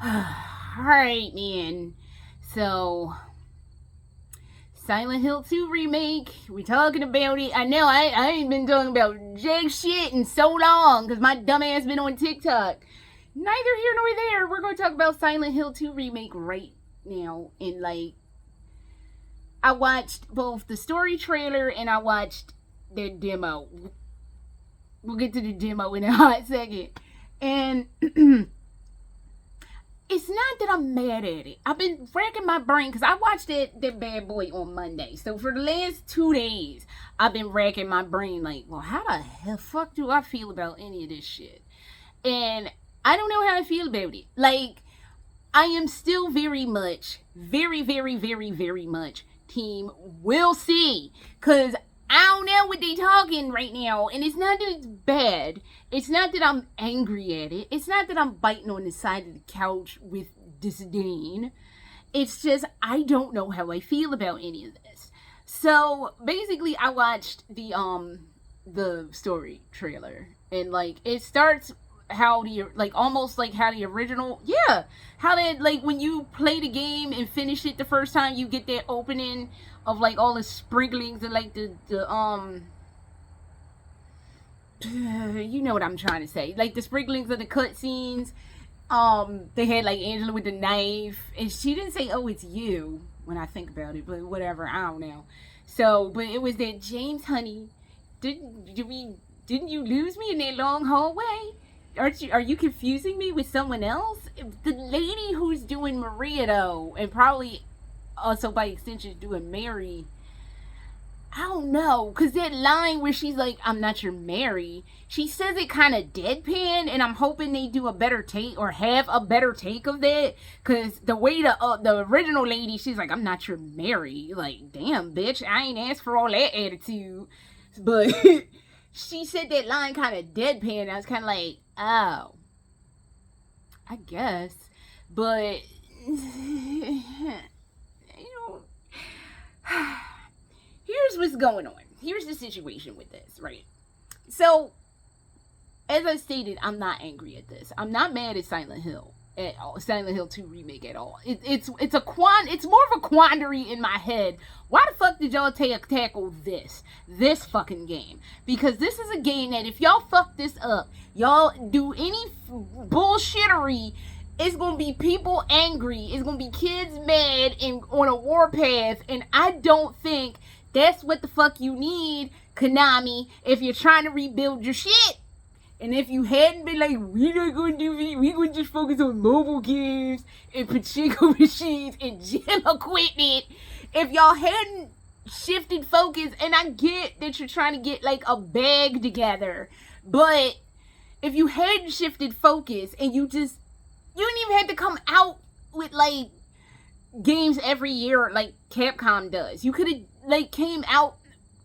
Alright, man. So, Silent Hill 2 remake. We talking about it. I know I ain't been talking about jack shit in so long because my dumb ass been on TikTok. Neither here nor there. We're going to talk about Silent Hill 2 remake right now. And I watched both the story trailer and I watched the demo. We'll get to the demo in a hot second. And it's not that I'm mad at it. I've been racking my brain because I watched that bad boy on Monday. So for the last 2 days, I've been racking my brain like, well, how the hell fuck do I feel about any of this shit? And I don't know how I feel about it. Like, I am still very much team we'll see. Because I don't know what they talking right now. And it's not that it's bad. It's not that I'm angry at it. It's not that I'm biting on the side of the couch with disdain. It's just I don't know how I feel about any of this. So basically I watched the story trailer. And it starts how almost like how the original, how that, like, when you play the game and finish it the first time, you get that opening of all the sprinklings and the you know what I'm trying to say, the sprinklings of the cutscenes. They had Angela with the knife, and she didn't say, "Oh, it's you," when I think about it, but whatever, I don't know. So, but it was that, James, honey, didn't you lose me in that long hallway? Are you confusing me with someone else? The lady who's doing Maria, though, and probably also by extension doing Mary, I don't know, because that line where she's like, "I'm not your Mary," she says it kind of deadpan, and I'm hoping they do a better take, or have a better take of that, because the way the original lady, she's like, "I'm not your Mary," like, damn, bitch, I ain't asked for all that attitude, but she said that line kind of deadpan, and I was kind of like, oh, I guess, but here's what's going on. Here's the situation with this, right? So, as I stated, I'm not angry at this. I'm not mad at Silent Hill at all. Silent Hill 2 remake at all. It's more of a quandary in my head. Why the fuck did y'all tackle this fucking game? Because this is a game that if y'all fuck this up, y'all do any bullshittery, it's gonna be people angry. It's gonna be kids mad and on a warpath. And I don't think that's what the fuck you need, Konami, if you're trying to rebuild your shit. And if you hadn't been like, we're not gonna do it, we're gonna just focus on mobile games and pachinko machines and gym equipment. If y'all hadn't shifted focus, and I get that you're trying to get a bag together, but if you hadn't shifted focus and you didn't even have to come out with games every year like Capcom does. You could have came out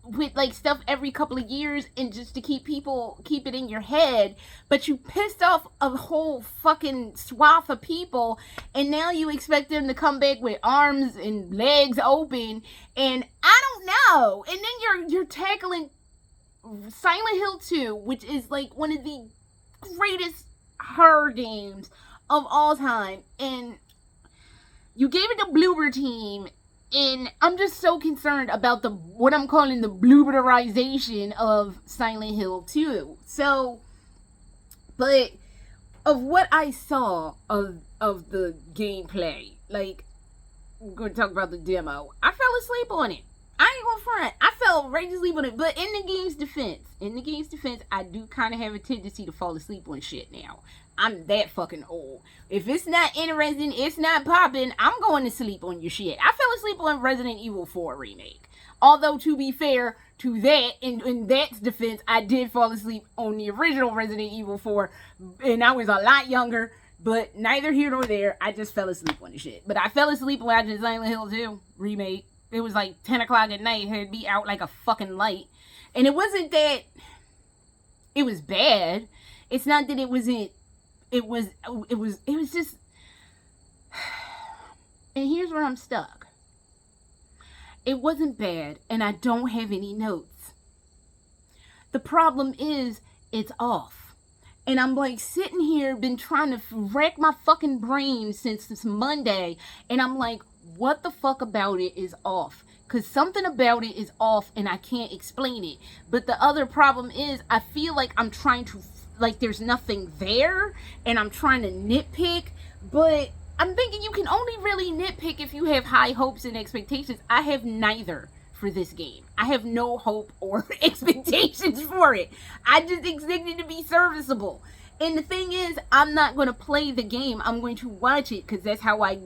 with stuff every couple of years, and just to keep it in your head, but you pissed off a whole fucking swath of people, and now you expect them to come back with arms and legs open, and I don't know. And then you're tackling Silent Hill 2, which is one of the greatest horror games of all time, and you gave it to Bloober Team. And I'm just so concerned about what I'm calling the blooberization of Silent Hill 2. So, but of what I saw of the gameplay, we're going to talk about the demo, I fell asleep on it. I ain't gonna front. I fell right asleep on it. But in the game's defense, I do kind of have a tendency to fall asleep on shit now. I'm that fucking old. If it's not interesting, it's not popping, I'm going to sleep on your shit. I fell asleep on Resident Evil 4 Remake. Although, to be fair to that, in that's defense, I did fall asleep on the original Resident Evil 4, and I was a lot younger, but neither here nor there, I just fell asleep on the shit. But I fell asleep watching Silent Hill 2 Remake. It was 10 o'clock at night, had me out like a fucking light. And it wasn't that it was bad. It's not that it wasn't. It was just, and here's where I'm stuck. It wasn't bad, and I don't have any notes. The problem is, it's off. And I'm like sitting here, been trying to rack my fucking brain since this Monday. And I'm like, what the fuck about it is off? Because something about it is off and I can't explain it. But the other problem is I feel like I'm trying to, like there's nothing there. And I'm trying to nitpick. But I'm thinking you can only really nitpick if you have high hopes and expectations. I have neither for this game. I have no hope or expectations for it. I just expect it to be serviceable. And the thing is, I'm not going to play the game. I'm going to watch it because that's how I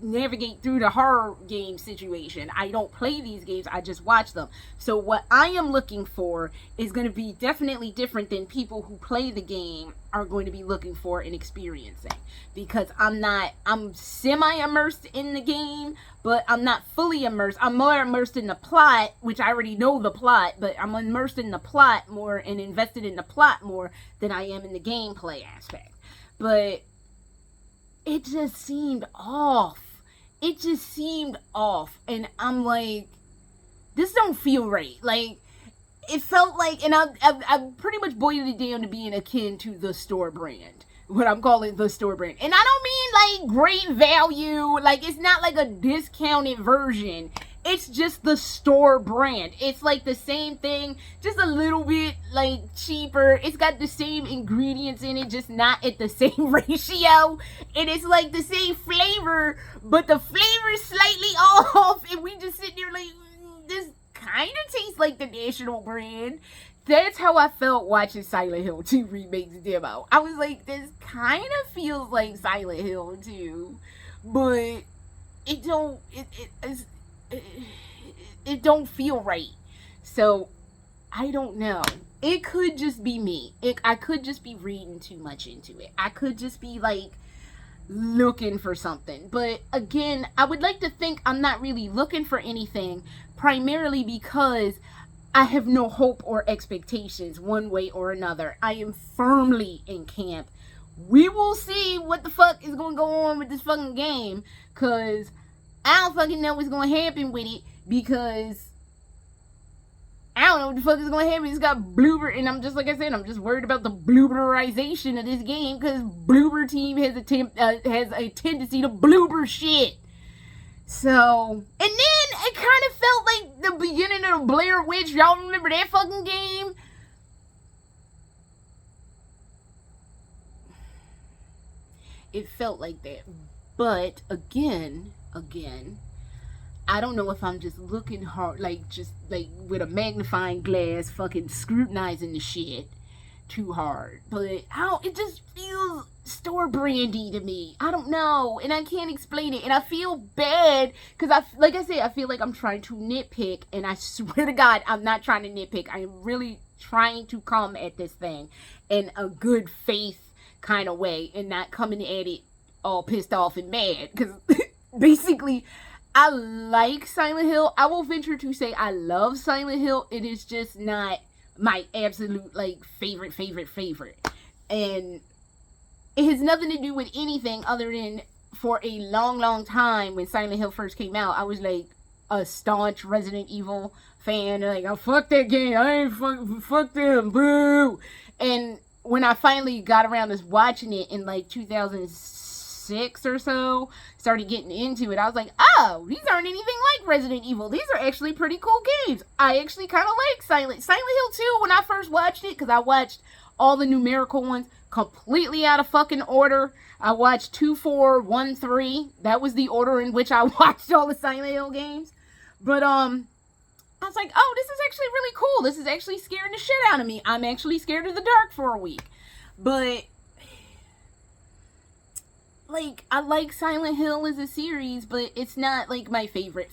navigate through the horror game situation. I don't play these games, I just watch them. So what I am looking for is going to be definitely different than people who play the game are going to be looking for and experiencing, because I'm semi-immersed in the game, but I'm not fully immersed. I'm more immersed in the plot, which I already know the plot, but I'm immersed in the plot more and invested in the plot more than I am in the gameplay aspect. But it just seemed off. It just seemed off. And I'm like, this don't feel right. Like, it felt like, and I pretty much boiled it down to being akin to the store brand. What I'm calling the store brand. And I don't mean like great value. Like, it's not like a discounted version. It's just the store brand. It's like the same thing, just a little bit like cheaper. It's got the same ingredients in it, just not at the same ratio. And it's like the same flavor, but the flavor's slightly off. And we just sit there like, this kind of tastes like the national brand. That's how I felt watching Silent Hill 2 Remake's demo. I was like, this kind of feels like Silent Hill 2, but it don't, it don't feel right. So I don't know. It could just be me. I could just be reading too much into it. I could just be like looking for something. But again, I would like to think I'm not really looking for anything, primarily because I have no hope or expectations one way or another. I am firmly in camp. We will see what the fuck is going to go on with this fucking game, because I don't fucking know what's going to happen with it, because I don't know what the fuck is going to happen. It's got blooper, and I'm just, like I said, I'm just worried about the blooperization of this game, because Bloober Team has a tendency to blooper shit. So, and then it kind of felt like the beginning of the Blair Witch. Y'all remember that fucking game? It felt like that. But again, I don't know if I'm just looking hard, like just like with a magnifying glass, fucking scrutinizing the shit too hard. But it just feels store brandy to me. I don't know, and I can't explain it, and I feel bad because like I said, I feel like I'm trying to nitpick, and I swear to God, I'm not trying to nitpick. I am really trying to come at this thing in a good faith kind of way, and not coming at it all pissed off and mad, because basically I like Silent Hill. I will venture to say I love Silent Hill. It is just not my absolute like favorite. And it has nothing to do with anything other than for a long time when Silent Hill first came out, I was like a staunch Resident Evil fan. Like, oh, fuck that game. I ain't fuck them. Boo. And when I finally got around to watching it in like 2006 or so, started getting into it, I was like, oh, these aren't anything like Resident Evil. These are actually pretty cool games. I actually kind of like Silent Hill 2 when I first watched it, because I watched all the numerical ones completely out of fucking order. I watched 2, 4, 1, 3. That was the order in which I watched all the Silent Hill games. But I was like, oh, this is actually really cool. This is actually scaring the shit out of me. I'm actually scared of the dark for a week. But like, I like Silent Hill as a series, but it's not like my favorite.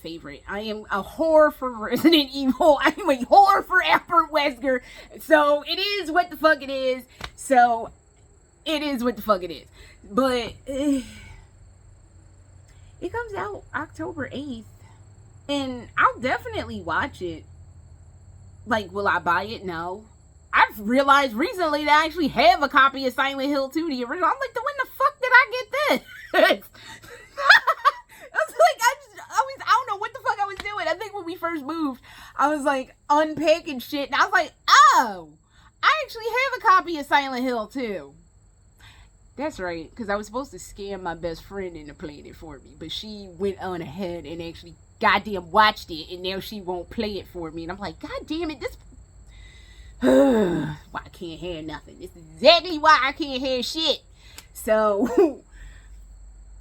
I am a whore for Resident Evil. I am a whore for Albert Wesker. So it is what the fuck it is. But it comes out October 8th. And I'll definitely watch it. Like, will I buy it? No. I've realized recently that I actually have a copy of Silent Hill 2, the original. I'm like, when the fuck did I get this? I was like, I don't know what the fuck I was doing. I think when we first moved, I was like unpacking shit, and I was like, oh, I actually have a copy of Silent Hill 2. That's right, because I was supposed to scam my best friend into playing it for me, but she went on ahead and actually goddamn watched it, and now she won't play it for me. And I'm like, God damn it, this... why I can't hear nothing. This is exactly why I can't hear shit. So,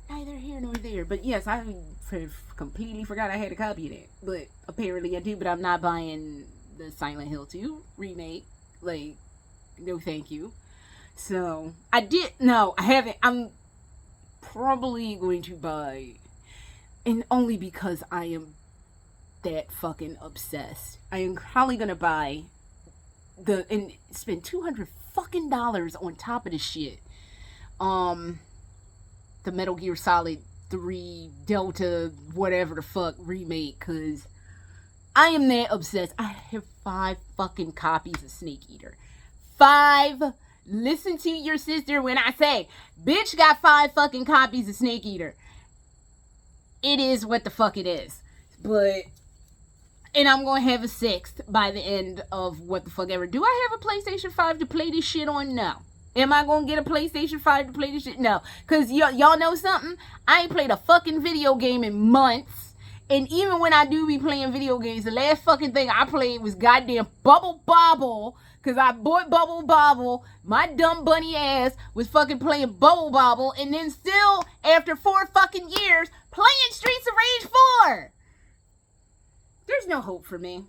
neither here nor there. But yes, I completely forgot I had a copy of that. But apparently I do, but I'm not buying the Silent Hill 2 remake. Like, no thank you. So, I haven't. I'm probably going to buy, and only because I am that fucking obsessed. I am probably going to buy and spend $200 fucking on top of this shit. The Metal Gear Solid 3 Delta, whatever the fuck, remake, because I am that obsessed. I have 5 fucking copies of Snake Eater. 5. Listen to your sister when I say, bitch got 5 fucking copies of Snake Eater. It is what the fuck it is. And I'm going to have a 6th by the end of what the fuck ever. Do I have a PlayStation 5 to play this shit on? No. Am I going to get a PlayStation 5 to play this shit? No. Because y'all know something? I ain't played a fucking video game in months. And even when I do be playing video games, the last fucking thing I played was goddamn Bubble Bobble. Because I bought Bubble Bobble. My dumb bunny ass was fucking playing Bubble Bobble. And then still, after 4 fucking years, playing Streets of Rage 4. There's no hope for me.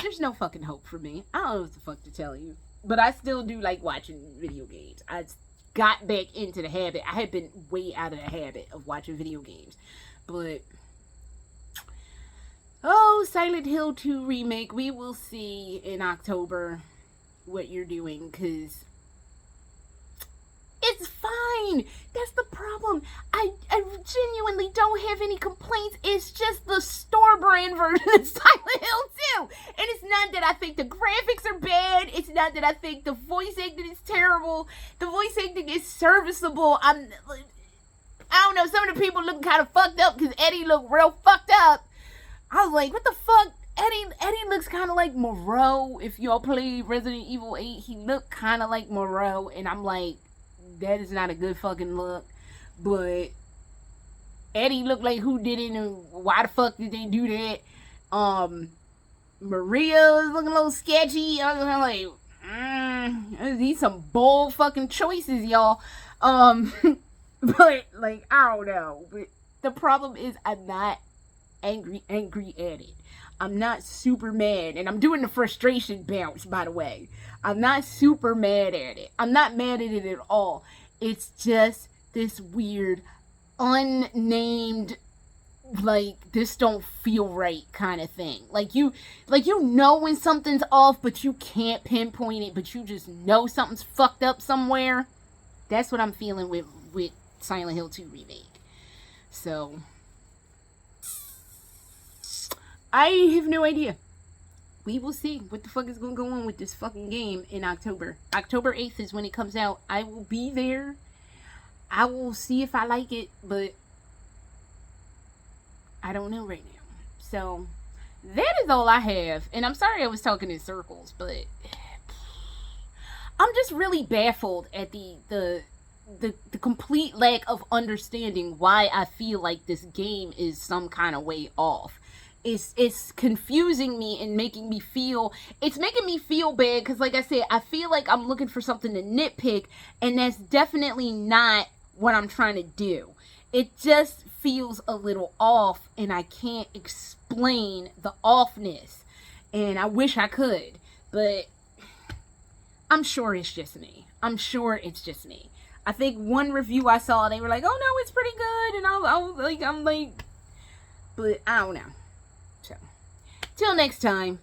There's no fucking hope for me. I don't know what the fuck to tell you. But I still do like watching video games. I got back into the habit. I had been way out of the habit of watching video games. But... oh, Silent Hill 2 remake. We will see in October what you're doing, because it's fine. That's the problem. I genuinely don't have any complaints. It's just the store brand version of Silent Hill 2. And it's not that I think the graphics are bad. It's not that I think the voice acting is terrible. The voice acting is serviceable. I don't know. Some of the people look kind of fucked up because Eddie looked real fucked up. I was like, what the fuck? Eddie looks kind of like Moreau. If y'all play Resident Evil 8, he looked kind of like Moreau. And I'm like, that is not a good fucking look. But Eddie looked like who did it and why the fuck did they do that? Maria was looking a little sketchy. I was like, these some bold fucking choices, y'all. But, like, I don't know. But the problem is I'm not angry at it. I'm not super mad, and I'm doing the frustration bounce, by the way. I'm not super mad at it. I'm not mad at it at all. It's just this weird, unnamed, like, this don't feel right kind of thing. Like you know when something's off, but you can't pinpoint it, but you just know something's fucked up somewhere. That's what I'm feeling with Silent Hill 2 Remake. So... I have no idea. We will see what the fuck is going to go on with this fucking game in October. October 8th is when it comes out. I will be there. I will see if I like it, but I don't know right now. So, that is all I have. And I'm sorry I was talking in circles, but I'm just really baffled at the complete lack of understanding why I feel like this game is some kind of way off. It's confusing me and making me feel bad, because like I said, I feel like I'm looking for something to nitpick, and that's definitely not what I'm trying to do. It just feels a little off, and I can't explain the offness, and I wish I could, but I'm sure it's just me. I think one review I saw, they were like, oh no, it's pretty good, and I'm like, but I don't know. So, till next time.